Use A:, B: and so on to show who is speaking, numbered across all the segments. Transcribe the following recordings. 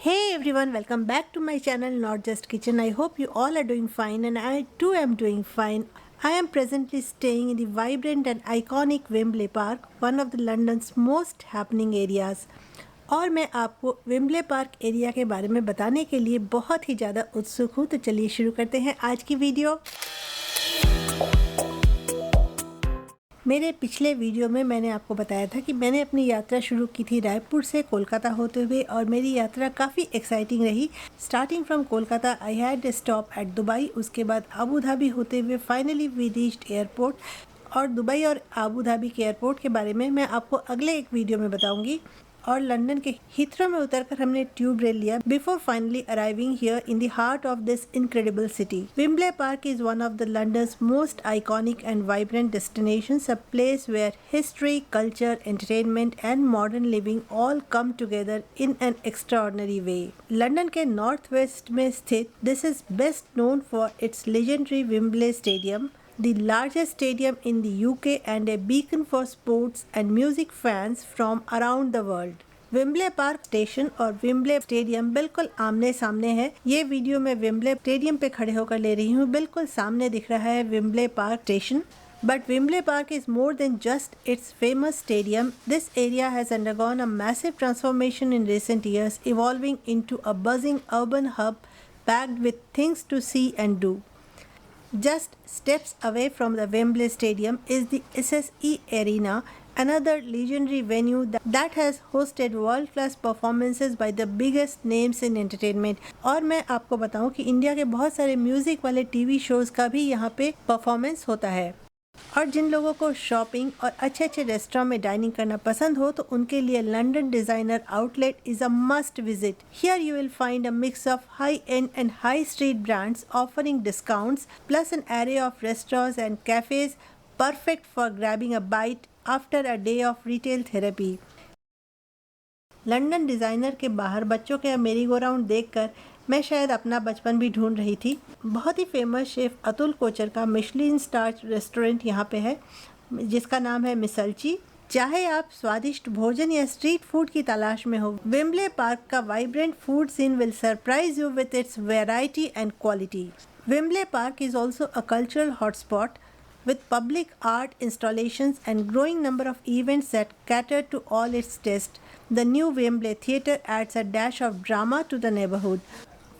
A: Hey everyone, welcome back to my channel Not Just Kitchen. I hope you all are doing fine and I too am doing fine. I am presently staying in the vibrant and iconic Wembley Park, one of the London's most happening areas. और मैं आपको Wembley park area के बारे में बताने के लिए बहुत ही ज़्यादा उत्सुक हूँ। तो चलिए शुरू करते हैं आज की वीडियो। मेरे पिछले वीडियो में मैंने आपको बताया था कि मैंने अपनी यात्रा शुरू की थी रायपुर से कोलकाता होते हुए और मेरी यात्रा काफ़ी एक्साइटिंग रही। Starting from Kolkata I had stop at Dubai, उसके बाद आबू धाबी होते हुए फाइनली वी रीच्ड एयरपोर्ट। और दुबई और आबू धाबी के एयरपोर्ट के बारे में मैं आपको अगले एक वीडियो में बताऊंगी। और लंदन के हीथ्रो में उतरकर हमने ट्यूब रेल लिया before finally arriving here in the heart of this incredible city. Wembley Park is one of the London's most iconic and vibrant destinations, a place where history, culture, entertainment and modern living all come together in an extraordinary way. London के north west में स्थित this is best known for its legendary Wembley stadium, the largest stadium in the UK and a beacon for sports and music fans from around the world. Wembley Park station और Wembley stadium बिल्कुल आमने सामने है। ये video मैं विम्बले stadium पे खड़े होकर ले रही हूँ। बिल्कुल सामने दिख रहा है Wembley Park station. But Wembley Park is more than just its famous stadium. This area has undergone a massive transformation in recent years, evolving into a buzzing urban hub packed with things to see and do. Just steps away from the Wembley Stadium is the SSE Arena, another legendary venue that has hosted world-class performances by the biggest names in entertainment. और मैं आपको बताऊं कि India के बहुत सारे music वाले TV shows का भी यहाँ पे परफॉर्मेंस होता है। और जिन लोगों को शॉपिंग और अच्छे अच्छे रेस्टोरेंट में डाइनिंग करना पसंद हो तो उनके लिए London Designer Outlet is a must visit. Here you will find a mix of high end and high street brands offering discounts plus an array of restaurants and cafes perfect for grabbing a bite after a day of retail therapy. London Designer के बाहर बच्चों के मेरी go round देखकर मैं शायद अपना बचपन भी ढूंढ रही थी। बहुत ही फेमस शेफ अतुल कोचर का मिशलिन स्टार रेस्टोरेंट यहाँ पे है जिसका नाम है मिसलची। चाहे आप स्वादिष्ट भोजन या स्ट्रीट फूड की तलाश में हो, वेम्बले पार्क का vibrant food scene will surprise you with its variety and quality. Wembley Park is also a cultural hotspot with public art installations and growing number of events that cater to all its tastes. The new Wembley Theatre adds a dash of drama to the neighborhood.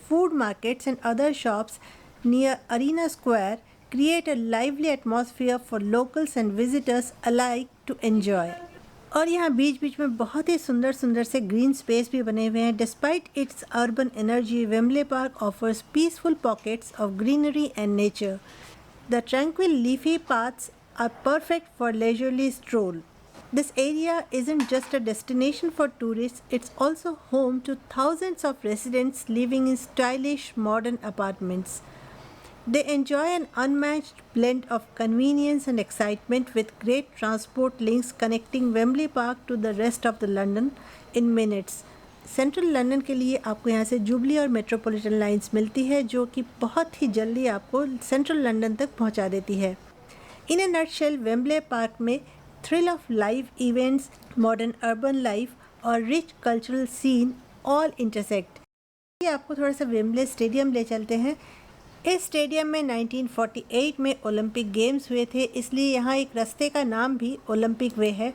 A: Food markets and other shops near Arena Square create a lively atmosphere for locals and visitors alike to enjoy. और यहाँ बीच बीच में बहुत ही सुंदर सुंदर से green space भी बने हुए हैं। Despite it's urban energy, Wembley park offers peaceful pockets of greenery and nature. The tranquil leafy paths are perfect for leisurely stroll. This area isn't just a destination for tourists, it's also home to thousands of residents living in stylish modern apartments. They enjoy an unmatched blend of convenience and excitement with great transport links connecting Wembley Park to the rest of the London in minutes. Central London के लिए आपको यहाँ से jubilee और metropolitan lines मिलती है जो कि बहुत ही जल्दी आपको सेंट्रल लंदन तक पहुँचा देती है। In a nutshell Wembley Park में thrill of live events, modern urban life और rich cultural scene all intersect. आपको थोड़ा सा वेम्बले स्टेडियम ले चलते हैं। इस स्टेडियम में 1948 में ओलंपिक गेम्स हुए थे, इसलिए यहाँ एक रास्ते का नाम भी ओलंपिक वे है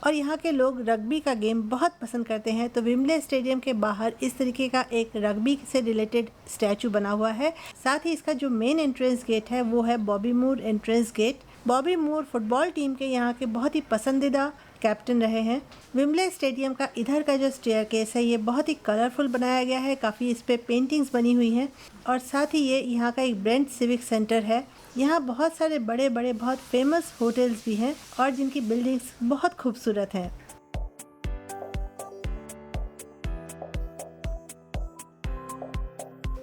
A: और यहाँ के लोग रग्बी का गेम बहुत पसंद करते हैं। तो विम्बले स्टेडियम के बाहर इस तरीके का एक रग्बी से रिलेटेड स्टैचू बना हुआ है। साथ ही इसका जो मेन एंट्रेंस गेट है वो है बॉबी मूर एंट्रेंस गेट। बॉबी मूर फुटबॉल टीम के यहाँ के बहुत ही पसंदीदा कैप्टन रहे हैं। विम्बले स्टेडियम का इधर का जो स्टेयरकेस है ये बहुत ही कलरफुल बनाया गया है, काफ़ी इस पर पेंटिंग्स बनी हुई हैं और साथ ही ये यहाँ का एक ब्रेंट सिविक सेंटर है। यहाँ बहुत सारे बड़े बड़े बहुत फेमस होटल्स भी हैं और जिनकी बिल्डिंग्स बहुत खूबसूरत हैं।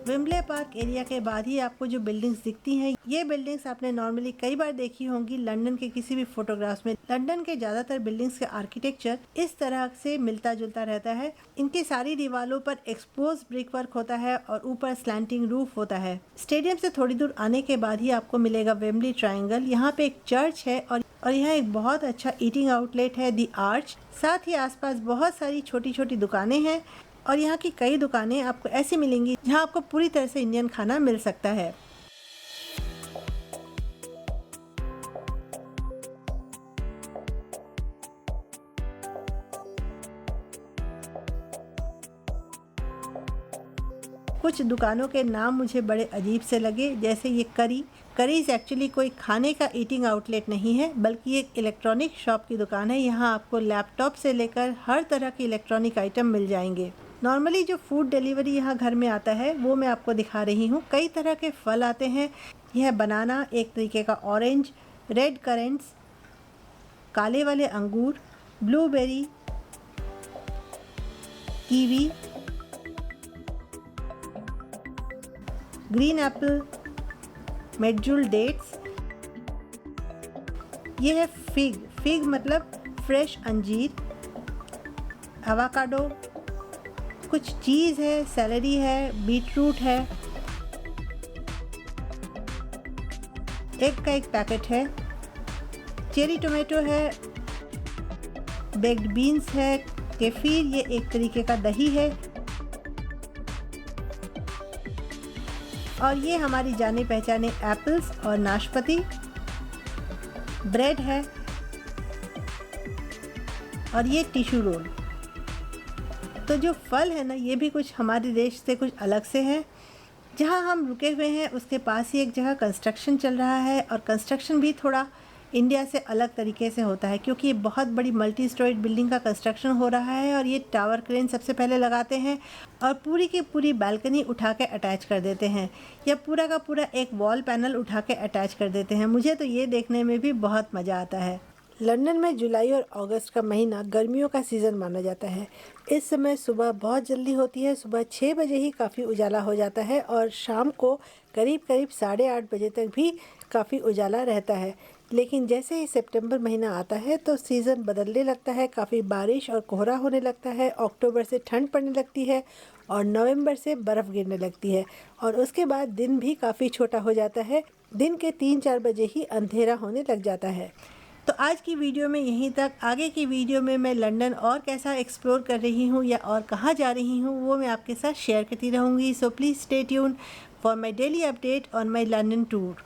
A: विम्बले पार्क एरिया के बाद ही आपको जो बिल्डिंग्स दिखती हैं, ये बिल्डिंग्स आपने नॉर्मली कई बार देखी होंगी लंदन के किसी भी फोटोग्राफ्स में। लंदन के ज़्यादातर बिल्डिंग्स का आर्किटेक्चर इस तरह से मिलता जुलता रहता है। इनकी सारी दीवारों पर एक्सपोज ब्रिक वर्क होता है और ऊपर स्लैंटिंग रूफ होता है। स्टेडियम से थोड़ी दूर आने के बाद ही आपको मिलेगा वेम्बली ट्रायंगल। यहाँ पे एक चर्च है और यहाँ एक बहुत अच्छा ईटिंग आउटलेट है दी आर्च। साथ ही आसपास बहुत सारी छोटी छोटी दुकानें हैं और यहाँ की कई दुकानें आपको ऐसी मिलेंगी जहाँ आपको पूरी तरह से इंडियन खाना मिल सकता है। कुछ दुकानों के नाम मुझे बड़े अजीब से लगे, जैसे ये करीज एक्चुअली कोई खाने का ईटिंग आउटलेट नहीं है, बल्कि एक इलेक्ट्रॉनिक शॉप की दुकान है। यहाँ आपको लैपटॉप से लेकर हर तरह के इलेक्ट्रॉनिक आइटम मिल जाएंगे। नॉर्मली जो फूड डिलीवरी यहाँ घर में आता है वो मैं आपको दिखा रही हूँ। कई तरह के फल आते हैं। यह बनाना, एक तरीके का ऑरेंज, रेड करेंट्स, काले वाले अंगूर, blueberry, kiwi, green apple, medjool dates, ये है फिग मतलब फ्रेश अंजीर, एवोकाडो, कुछ चीज़ है, सेलेरी है, बीटरूट है, एग का एक पैकेट है, चेरी टोमेटो है, बेक्ड बीन्स है, केफीर, ये एक तरीके का दही है, और ये हमारी जाने पहचाने एप्पल्स और नाशपाती, ब्रेड है, और ये टिश्यू रोल। तो जो फल है ना, ये भी कुछ हमारे देश से कुछ अलग से है। जहाँ हम रुके हुए हैं उसके पास ही एक जगह कंस्ट्रक्शन चल रहा है, और कंस्ट्रक्शन भी थोड़ा इंडिया से अलग तरीके से होता है, क्योंकि ये बहुत बड़ी मल्टी स्टोरीड बिल्डिंग का कंस्ट्रक्शन हो रहा है, और ये टावर क्रेन सबसे पहले लगाते हैं और पूरी की पूरी बालकनी उठा के अटैच कर देते हैं, या पूरा का पूरा एक वॉल पैनल उठा के अटैच कर देते हैं। मुझे तो ये देखने में भी बहुत मज़ा आता है। लंदन में जुलाई और अगस्त का महीना गर्मियों का सीज़न माना जाता है। इस समय सुबह बहुत जल्दी होती है, सुबह 6 बजे ही काफ़ी उजाला हो जाता है, और शाम को करीब 8:30 बजे तक भी काफ़ी उजाला रहता है। लेकिन जैसे ही सितंबर महीना आता है तो सीज़न बदलने लगता है, काफ़ी बारिश और कोहरा होने लगता है। अक्टूबर से ठंड पड़ने लगती है, और नवंबर से बर्फ़ गिरने लगती है, और उसके बाद दिन भी काफ़ी छोटा हो जाता है। दिन के 3-4 बजे ही अंधेरा होने लग जाता है। तो आज की वीडियो में यहीं तक। आगे की वीडियो में मैं लंदन और कैसा एक्सप्लोर कर रही हूँ या और कहाँ जा रही हूँ वो मैं आपके साथ शेयर करती रहूँगी। So please stay tuned for my daily update on my London tour.